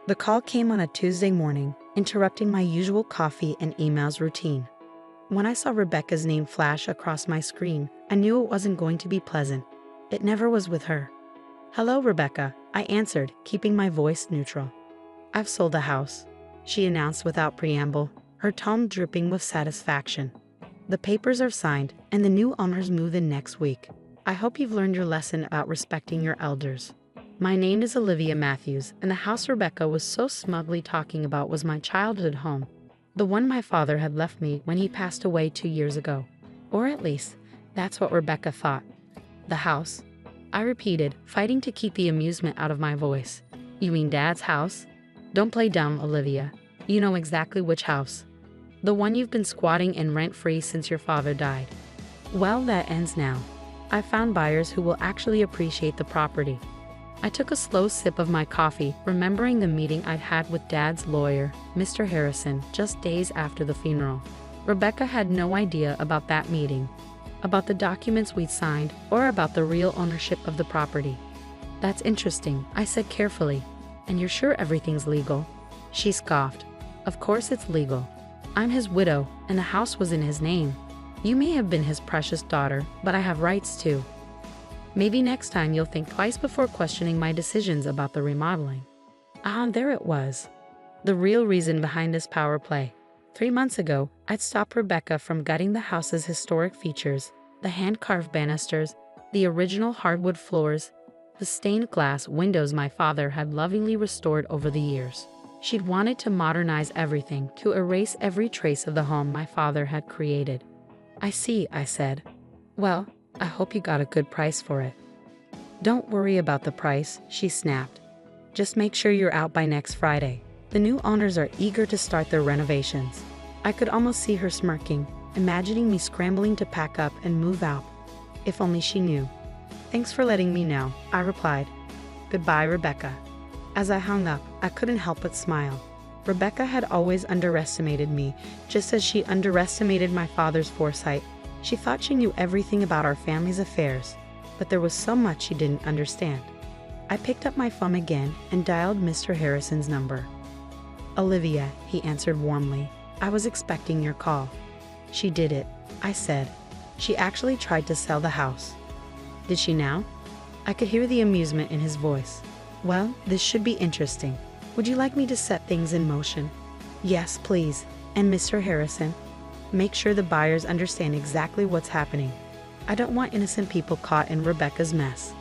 The call came on a Tuesday morning, interrupting my usual coffee and emails routine. When I saw Rebecca's name flash across my screen, I knew it wasn't going to be pleasant. It never was with her. "Hello, Rebecca," I answered, keeping my voice neutral. "I've sold the house," she announced without preamble, her tone dripping with satisfaction. "The papers are signed, and the new owners move in next week. I hope you've learned your lesson about respecting your elders." My name is Olivia Matthews, and the house Rebecca was so smugly talking about was my childhood home. The one my father had left me when he passed away 2 years ago. Or at least, that's what Rebecca thought. "The house?" I repeated, fighting to keep the amusement out of my voice. "You mean Dad's house?" "Don't play dumb, Olivia. You know exactly which house. The one you've been squatting in rent-free since your father died." "Well, that ends now. I found buyers who will actually appreciate the property." I took a slow sip of my coffee, remembering the meeting I'd had with Dad's lawyer, Mr. Harrison, just days after the funeral. Rebecca had no idea about that meeting, about the documents we'd signed, or about the real ownership of the property. "That's interesting," I said carefully. "And you're sure everything's legal?" She scoffed. "Of course it's legal. I'm his widow, and the house was in his name. You may have been his precious daughter, but I have rights too. Maybe next time you'll think twice before questioning my decisions about the remodeling." There it was. The real reason behind this power play. 3 months ago, I'd stopped Rebecca from gutting the house's historic features, the hand-carved banisters, the original hardwood floors, the stained glass windows my father had lovingly restored over the years. She'd wanted to modernize everything, to erase every trace of the home my father had created. "I see," I said. "Well, I hope you got a good price for it." "Don't worry about the price," she snapped. "Just make sure you're out by next Friday. The new owners are eager to start their renovations." I could almost see her smirking, imagining me scrambling to pack up and move out. If only she knew. "Thanks for letting me know," I replied. "Goodbye, Rebecca." As I hung up, I couldn't help but smile. Rebecca had always underestimated me, just as she underestimated my father's foresight. She thought she knew everything about our family's affairs, but there was so much she didn't understand. I picked up my phone again and dialed Mr. Harrison's number. "Olivia," he answered warmly. "I was expecting your call." "She did it," I said. "She actually tried to sell the house." "Did she now?" I could hear the amusement in his voice. "Well, this should be interesting. Would you like me to set things in motion?" "Yes, please. And Mr. Harrison, make sure the buyers understand exactly what's happening. I don't want innocent people caught in Rebecca's mess."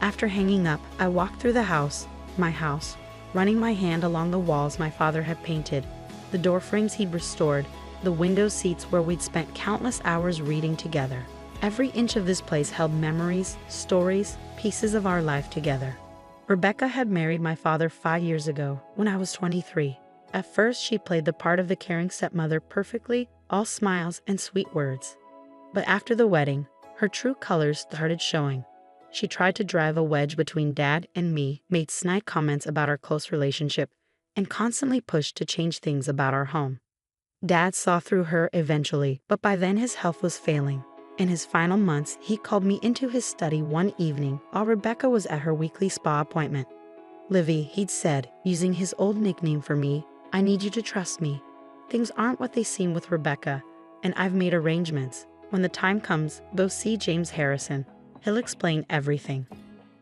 After hanging up, I walked through the house, my house, running my hand along the walls my father had painted, the door frames he'd restored, the window seats where we'd spent countless hours reading together. Every inch of this place held memories, stories, pieces of our life together. Rebecca had married my father 5 years ago, when I was 23. At first, she played the part of the caring stepmother perfectly, all smiles and sweet words. But after the wedding, her true colors started showing. She tried to drive a wedge between Dad and me, made snide comments about our close relationship, and constantly pushed to change things about our home. Dad saw through her eventually, but by then his health was failing. In his final months, he called me into his study one evening while Rebecca was at her weekly spa appointment. "Livy," he'd said, using his old nickname for me, "I need you to trust me. Things aren't what they seem with Rebecca, and I've made arrangements. When the time comes, go see James Harrison. He'll explain everything."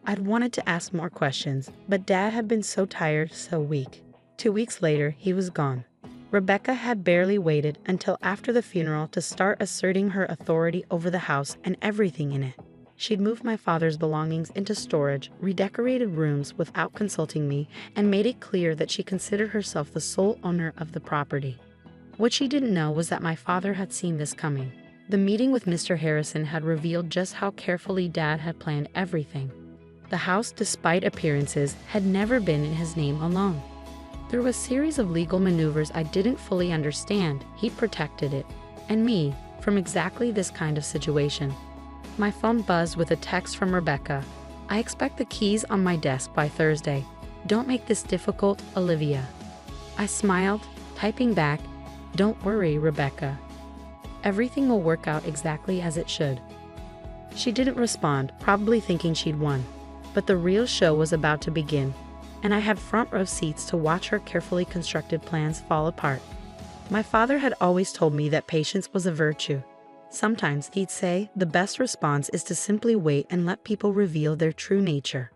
I'd wanted to ask more questions, but Dad had been so tired, so weak. 2 weeks later, he was gone. Rebecca had barely waited until after the funeral to start asserting her authority over the house and everything in it. She'd moved my father's belongings into storage, redecorated rooms without consulting me, and made it clear that she considered herself the sole owner of the property. What she didn't know was that my father had seen this coming. The meeting with Mr. Harrison had revealed just how carefully Dad had planned everything. The house, despite appearances, had never been in his name alone. Through a series of legal maneuvers I didn't fully understand, he protected it, and me, from exactly this kind of situation. My phone buzzed with a text from Rebecca. "I expect the keys on my desk by Thursday. Don't make this difficult, Olivia." I smiled, typing back, "Don't worry, Rebecca. Everything will work out exactly as it should." She didn't respond, probably thinking she'd won. But the real show was about to begin. and I had front row seats to watch her carefully constructed plans fall apart. My father had always told me that patience was a virtue. Sometimes, he'd say, the best response is to simply wait and let people reveal their true nature.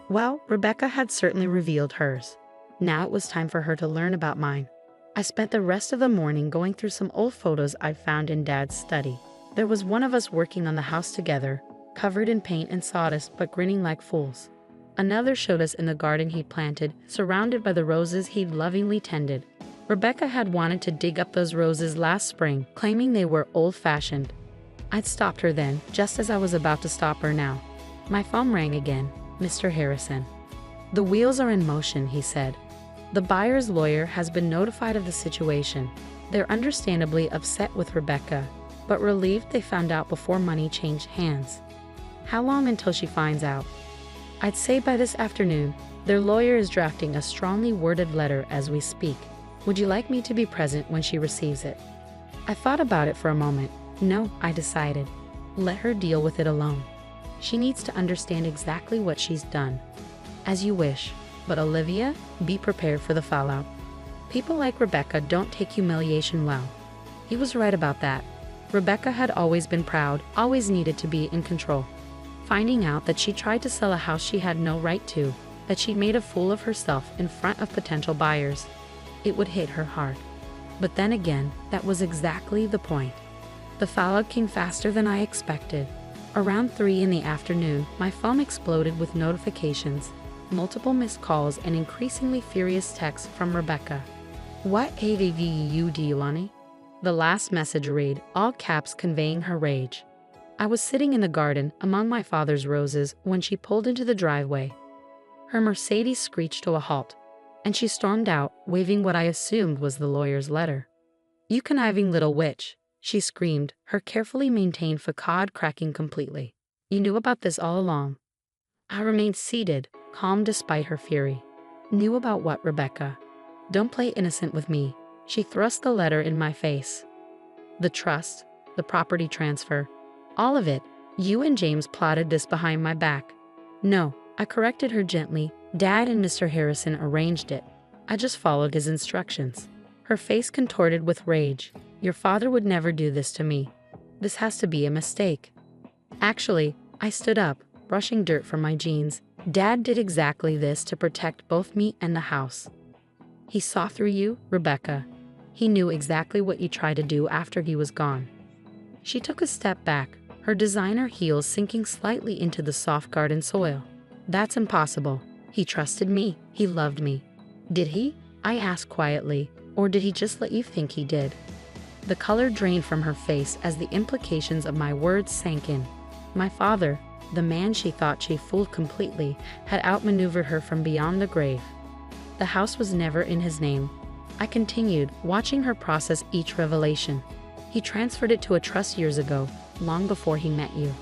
Well, Rebecca had certainly revealed hers. Now it was time for her to learn about mine. I spent the rest of the morning going through some old photos I'd found in Dad's study. There was one of us working on the house together, covered in paint and sawdust but grinning like fools. Another showed us in the garden he'd planted, surrounded by the roses he'd lovingly tended. Rebecca had wanted to dig up those roses last spring, claiming they were old-fashioned. I'd stopped her then, just as I was about to stop her now. My phone rang again. Mr. Harrison. The wheels are in motion, he said. The buyer's lawyer has been notified of the situation. They're understandably upset with Rebecca, but relieved they found out before money changed hands. How long until she finds out? I'd say by this afternoon. Their lawyer is drafting a strongly worded letter as we speak. Would you like me to be present when she receives it? I thought about it for a moment. No, I decided. Let her deal with it alone. She needs to understand exactly what she's done. As you wish, but Olivia, be prepared for the fallout. People like Rebecca don't take humiliation well. He was right about that. Rebecca had always been proud, always needed to be in control. Finding out that she tried to sell a house she had no right to, that she'd made a fool of herself in front of potential buyers, it would hit her hard. But then again, that was exactly the point. The fallout came faster than I expected. Around 3 in the afternoon, my phone exploded with notifications, multiple missed calls, and increasingly furious texts from Rebecca. What AVVU do you want? The last message read, all caps conveying her rage. I was sitting in the garden among my father's roses when she pulled into the driveway. Her Mercedes screeched to a halt, and she stormed out, waving what I assumed was the lawyer's letter. You conniving little witch, she screamed, her carefully maintained facade cracking completely. You knew about this all along. I remained seated, calm despite her fury. Knew about what, Rebecca? Don't play innocent with me. She thrust the letter in my face. The trust, the property transfer, all of it. You and James plotted this behind my back. No, I corrected her gently. Dad and Mr. Harrison arranged it. I just followed his instructions. Her face contorted with rage. Your father would never do this to me. This has to be a mistake. Actually, I stood up, brushing dirt from my jeans. Dad did exactly this to protect both me and the house. He saw through you, Rebecca. He knew exactly what you tried to do after he was gone. She took a step back, her designer heels sinking slightly into the soft garden soil. That's impossible. He trusted me. He loved me. Did he? I asked quietly. Or did he just let you think he did? The color drained from her face as the implications of my words sank in. My father, the man she thought she fooled completely, had outmaneuvered her from beyond the grave. The house was never in his name. I continued, watching her process each revelation. He transferred it to a trust years ago, long before he met you.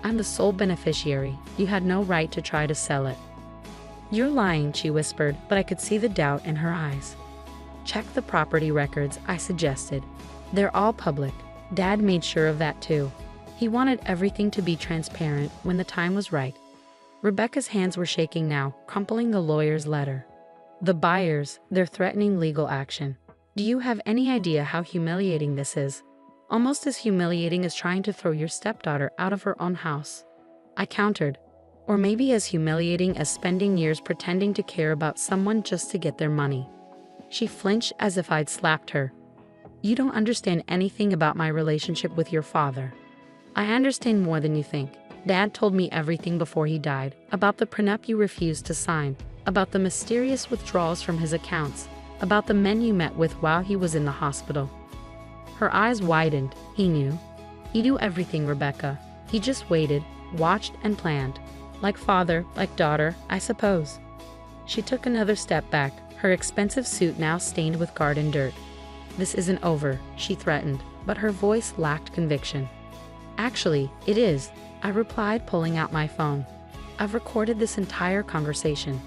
I'm the sole beneficiary. You had no right to try to sell it. You're lying, she whispered, but I could see the doubt in her eyes. Check the property records, I suggested. They're all public. Dad made sure of that too. He wanted everything to be transparent when the time was right. Rebecca's hands were shaking now, crumpling the lawyer's letter. The buyers, they're threatening legal action. Do you have any idea how humiliating this is? Almost as humiliating as trying to throw your stepdaughter out of her own house. I countered. Or maybe as humiliating as spending years pretending to care about someone just to get their money. She flinched as if I'd slapped her. You don't understand anything about my relationship with your father. I understand more than you think. Dad told me everything before he died, about the prenup you refused to sign, about the mysterious withdrawals from his accounts, about the men you met with while he was in the hospital. Her eyes widened. He knew. He knew everything, Rebecca. He just waited, watched, and planned. Like father, like daughter, I suppose. She took another step back, her expensive suit now stained with garden dirt. This isn't over, she threatened, but her voice lacked conviction. Actually, it is, I replied, pulling out my phone. I've recorded this entire conversation.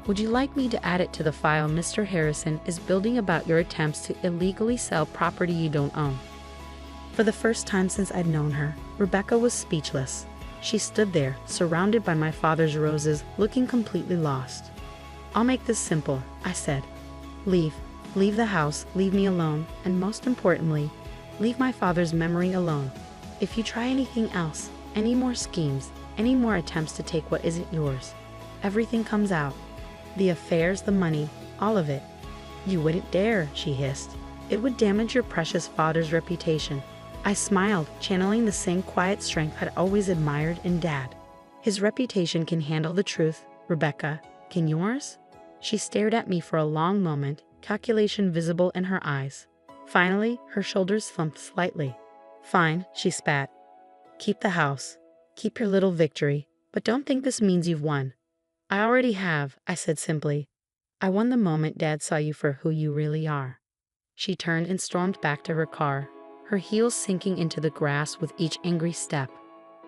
Would you like me to add it to the file Mr. Harrison is building about your attempts to illegally sell property you don't own? For the first time since I'd known her, Rebecca was speechless. She stood there, surrounded by my father's roses, looking completely lost. I'll make this simple, I said. Leave. Leave the house, leave me alone, and most importantly, leave my father's memory alone. If you try anything else, any more schemes, any more attempts to take what isn't yours, everything comes out. The affairs, the money, all of it. You wouldn't dare, she hissed. It would damage your precious father's reputation. I smiled, channeling the same quiet strength I'd always admired in Dad. His reputation can handle the truth, Rebecca. Can yours? She stared at me for a long moment, calculation visible in her eyes. Finally, her shoulders slumped slightly. Fine, she spat. Keep the house. Keep your little victory, but don't think this means you've won. I already have, I said simply. I won the moment Dad saw you for who you really are. She turned and stormed back to her car, her heels sinking into the grass with each angry step.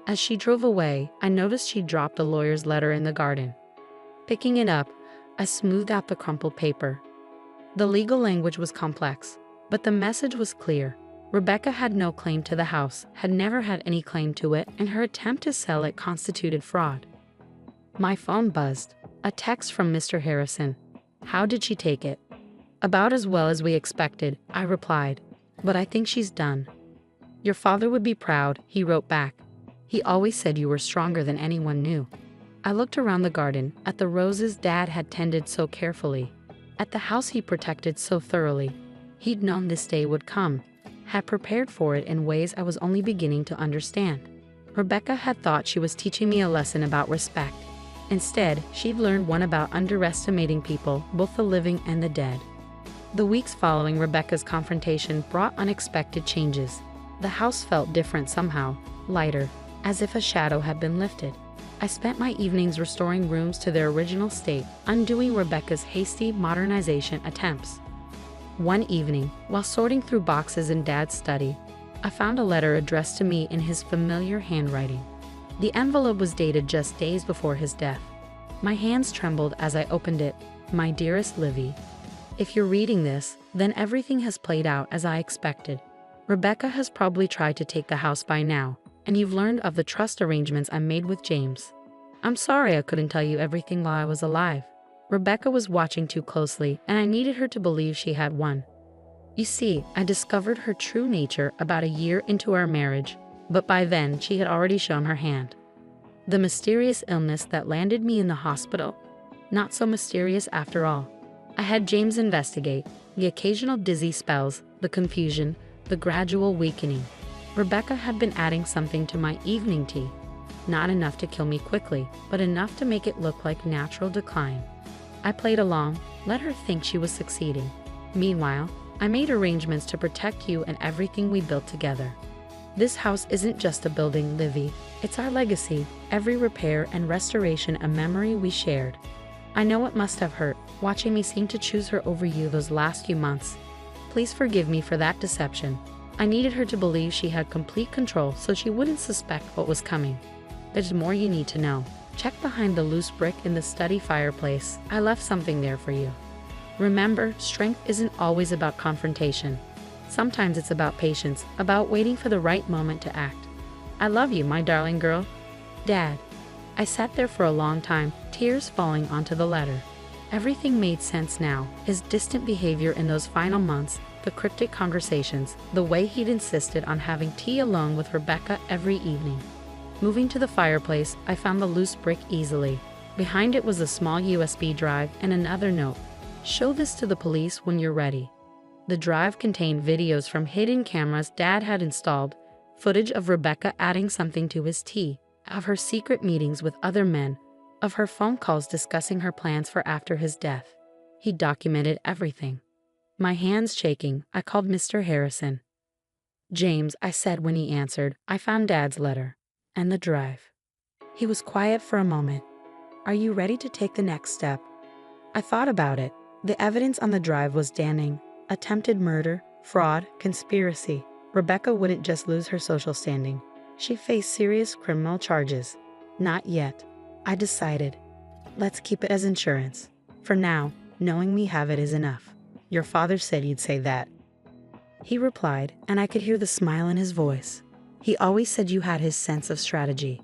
As she drove away, I noticed she dropped a lawyer's letter in the garden. Picking it up, I smoothed out the crumpled paper. The legal language was complex, but the message was clear. Rebecca had no claim to the house, had never had any claim to it, and her attempt to sell it constituted fraud. My phone buzzed. A text from Mr. Harrison. How did she take it? About as well as we expected, I replied. But I think she's done. Your father would be proud, he wrote back. He always said you were stronger than anyone knew. I looked around the garden, at the roses Dad had tended so carefully, at the house he protected so thoroughly. He'd known this day would come, had prepared for it in ways I was only beginning to understand. Rebecca had thought she was teaching me a lesson about respect. Instead, she'd learned one about underestimating people, both the living and the dead. The weeks following Rebecca's confrontation brought unexpected changes. The house felt different somehow, lighter, as if a shadow had been lifted. I spent my evenings restoring rooms to their original state, undoing Rebecca's hasty modernization attempts. One evening, while sorting through boxes in Dad's study, I found a letter addressed to me in his familiar handwriting. The envelope was dated just days before his death. My hands trembled as I opened it. My dearest Livy, if you're reading this, then everything has played out as I expected. Rebecca has probably tried to take the house by now, and you've learned of the trust arrangements I made with James. I'm sorry I couldn't tell you everything while I was alive. Rebecca was watching too closely, and I needed her to believe she had won. You see, I discovered her true nature about a year into our marriage, but by then she had already shown her hand. The mysterious illness that landed me in the hospital. Not so mysterious after all. I had James investigate the occasional dizzy spells, the confusion, the gradual weakening. Rebecca had been adding something to my evening tea. Not enough to kill me quickly, but enough to make it look like natural decline. I played along, let her think she was succeeding. Meanwhile, I made arrangements to protect you and everything we built together. This house isn't just a building, Livy. It's our legacy, every repair and restoration a memory we shared. I know it must have hurt, watching me seem to choose her over you those last few months. Please forgive me for that deception. I needed her to believe she had complete control so she wouldn't suspect what was coming. There's more you need to know. Check behind the loose brick in the study fireplace. I left something there for you. Remember, strength isn't always about confrontation. Sometimes it's about patience, about waiting for the right moment to act. I love you, my darling girl. Dad. I sat there for a long time, tears falling onto the letter. Everything made sense now. His distant behavior in those final months, the cryptic conversations, the way he'd insisted on having tea alone with Rebecca every evening. Moving to the fireplace, I found the loose brick easily. Behind it was a small USB drive and another note. Show this to the police when you're ready. The drive contained videos from hidden cameras Dad had installed, footage of Rebecca adding something to his tea, of her secret meetings with other men, of her phone calls discussing her plans for after his death. He documented everything. My hands shaking, I called Mr. Harrison. James, I said when he answered, I found Dad's letter. And the drive. He was quiet for a moment. Are you ready to take the next step? I thought about it. The evidence on the drive was damning. Attempted murder, fraud, conspiracy. Rebecca wouldn't just lose her social standing. She faced serious criminal charges. Not yet. I decided. Let's keep it as insurance. For now, knowing we have it is enough. Your father said you'd say that. He replied, and I could hear the smile in his voice. He always said you had his sense of strategy.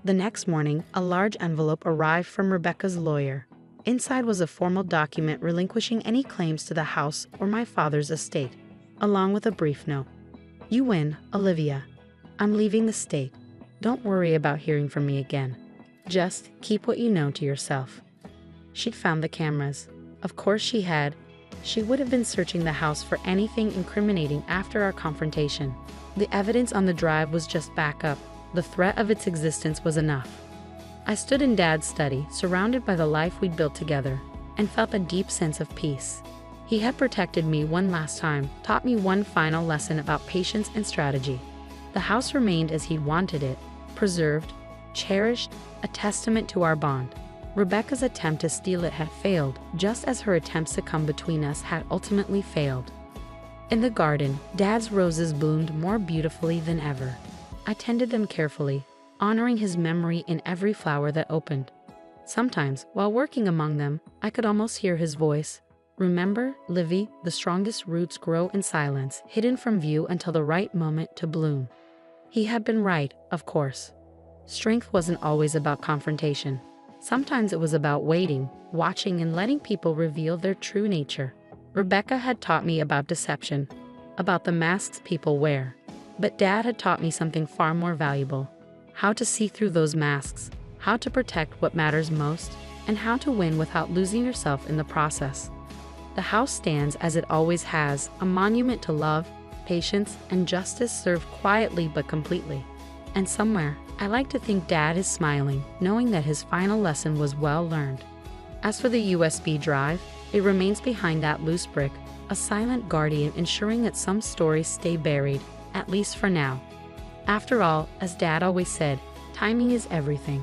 The next morning, a large envelope arrived from Rebecca's lawyer. Inside was a formal document relinquishing any claims to the house or my father's estate, along with a brief note. "You win, Olivia. I'm leaving the state. Don't worry about hearing from me again. Just keep what you know to yourself." She'd found the cameras. Of course she had. She would have been searching the house for anything incriminating after our confrontation. The evidence on the drive was just backup. The threat of its existence was enough. I stood in Dad's study, surrounded by the life we'd built together, and felt a deep sense of peace. He had protected me one last time, taught me one final lesson about patience and strategy. The house remained as he'd wanted it, preserved, cherished, a testament to our bond. Rebecca's attempt to steal it had failed, just as her attempts to come between us had ultimately failed. In the garden, Dad's roses bloomed more beautifully than ever. I tended them carefully, honoring his memory in every flower that opened. Sometimes, while working among them, I could almost hear his voice. "Remember, Livy, the strongest roots grow in silence, hidden from view until the right moment to bloom." He had been right, of course. Strength wasn't always about confrontation. Sometimes it was about waiting, watching, and letting people reveal their true nature. Rebecca had taught me about deception, about the masks people wear. But Dad had taught me something far more valuable: how to see through those masks, how to protect what matters most, and how to win without losing yourself in the process. The house stands as it always has, a monument to love, patience, and justice served quietly but completely. And somewhere, I like to think Dad is smiling, knowing that his final lesson was well learned. As for the USB drive, it remains behind that loose brick, a silent guardian ensuring that some stories stay buried, at least for now. After all, as Dad always said, timing is everything.